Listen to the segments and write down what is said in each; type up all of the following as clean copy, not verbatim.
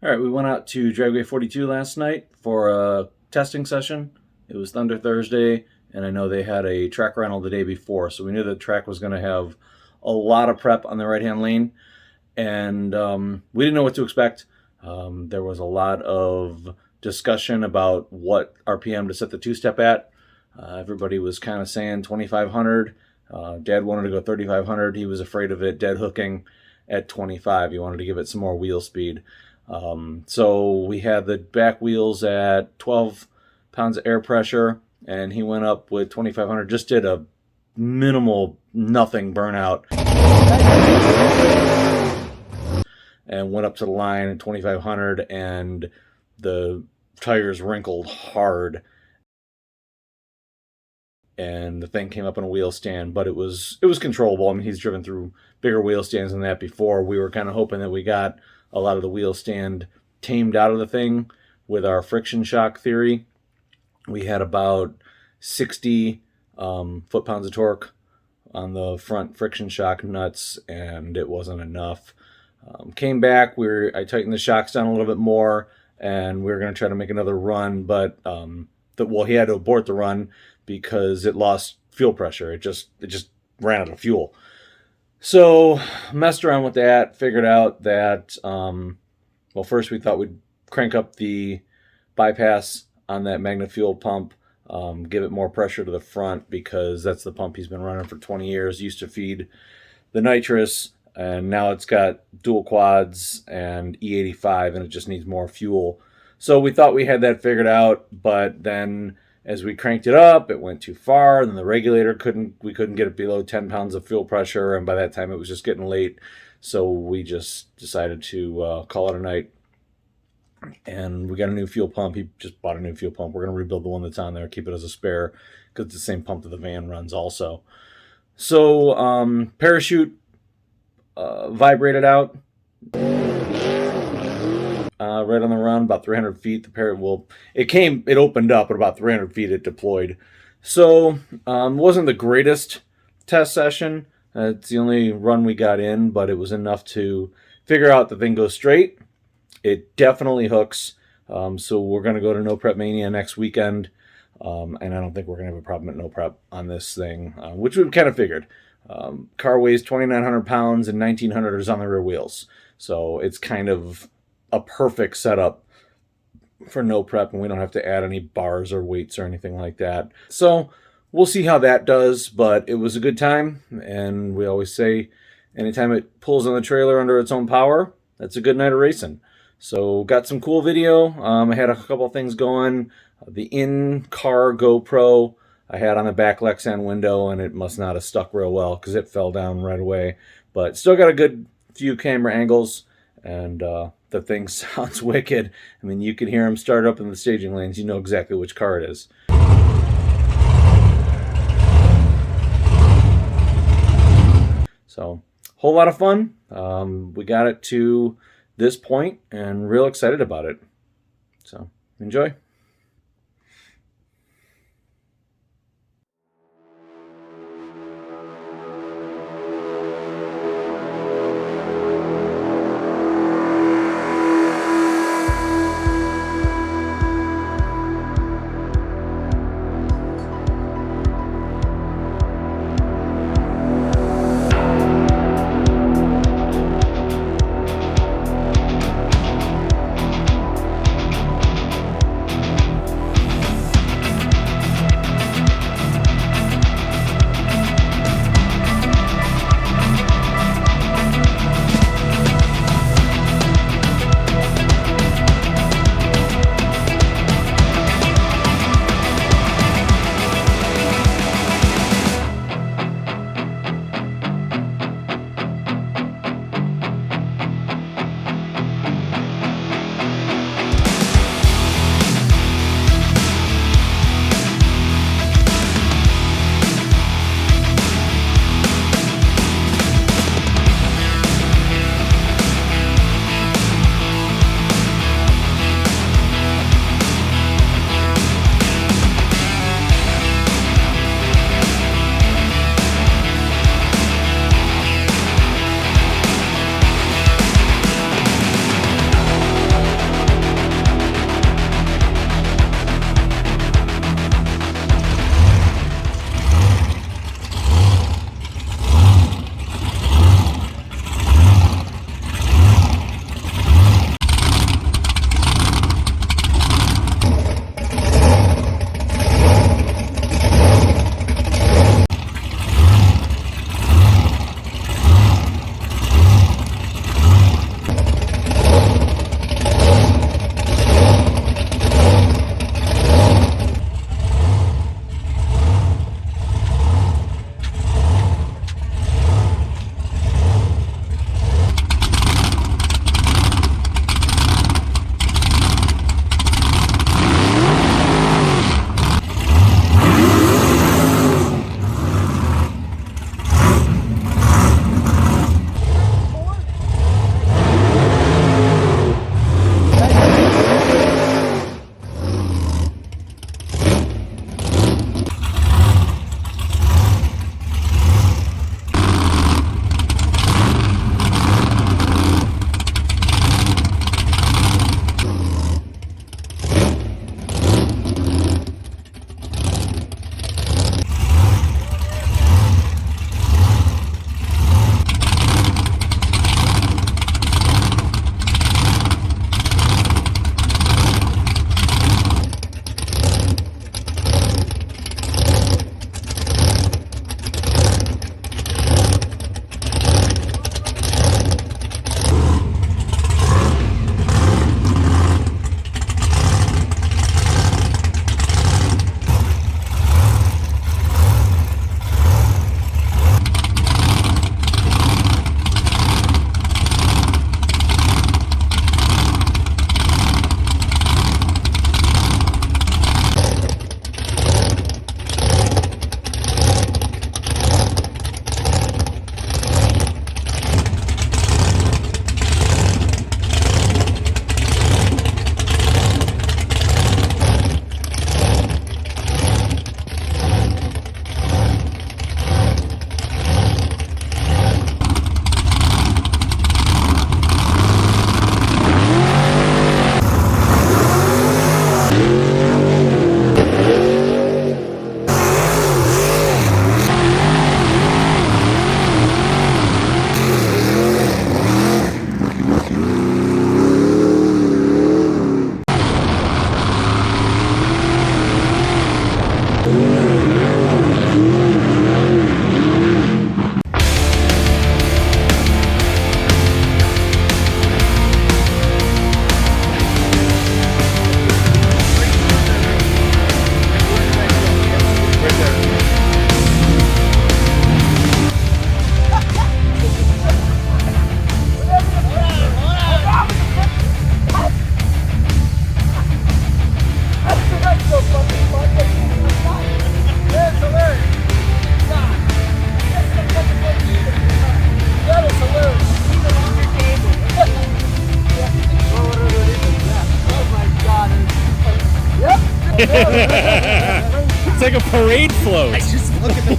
All right, we went out to Dragway 42 last night for a testing session. It was Thunder Thursday, and I know they had a track rental the day before, so we knew the track was going to have a lot of prep on the right-hand lane, and we didn't know what to expect. There was a lot of discussion about what RPM to set the two-step at. Everybody was kind of saying 2,500. Dad wanted to go 3,500. He was afraid of it dead hooking at 25. He wanted to give it some more wheel speed. So we had the back wheels at 12 pounds of air pressure, and he went up with 2,500, just did a minimal nothing burnout, and went up to the line at 2,500, and the tires wrinkled hard, and the thing came up in a wheel stand, but it was controllable. I mean, he's driven through bigger wheel stands than that before. We were kind of hoping that we got a lot of the wheel stand tamed out of the thing with our friction shock theory. We had about 60 foot-pounds of torque on the front friction shock nuts, and it wasn't enough. Came back, I tightened the shocks down a little bit more, and we were going to try to make another run, but he had to abort the run because it lost fuel pressure. It just ran out of fuel. So messed around with that, figured out that, first we thought we'd crank up the bypass on that Magna fuel pump, give it more pressure to the front, because that's the pump he's been running for 20 years, used to feed the nitrous, and now it's got dual quads and E85, and it just needs more fuel. So we thought we had that figured out, but then as we cranked it up, it went too far, and the regulator we couldn't get it below 10 pounds of fuel pressure, and by that time it was just getting late, so we just decided to call it a night. And we got a new fuel pump. He just bought a new fuel pump. We're going to rebuild the one that's on there, keep it as a spare, because it's the same pump that the van runs also. So parachute vibrated out right on the run, about 300 feet. It opened up at about 300 feet. It deployed. So wasn't the greatest test session. It's the only run we got in, but it was enough to figure out the thing goes straight. It definitely hooks. So we're going to go to No Prep Mania next weekend. And I don't think we're going to have a problem at No Prep on this thing, which we kind of figured. Car weighs 2,900 pounds and 1,900 is on the rear wheels. So it's kind of a perfect setup for No Prep, and we don't have to add any bars or weights or anything like that. So we'll see how that does, but it was a good time. And we always say anytime it pulls on the trailer under its own power, that's a good night of racing. So got some cool video. I had a couple things going. The in-car GoPro I had on the back Lexan window, and it must not have stuck real well because it fell down right away. But still got a good few camera angles, and the thing sounds wicked. I mean, you can hear him start up in the staging lanes. You know exactly which car it is. So, whole lot of fun. We got it to this point and real excited about it. So, enjoy. It's like a parade float. I just look at the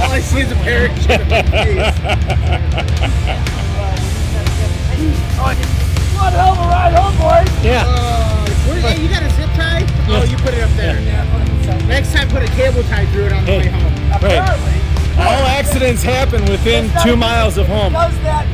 all I see is a parachute in my face. What a hell of a ride home, boys! Yeah. Hey, you got a zip tie? Oh, you put it up there. Next time, put a cable tie through it on the way home. Right. All accidents happen within 2 miles of home. Does that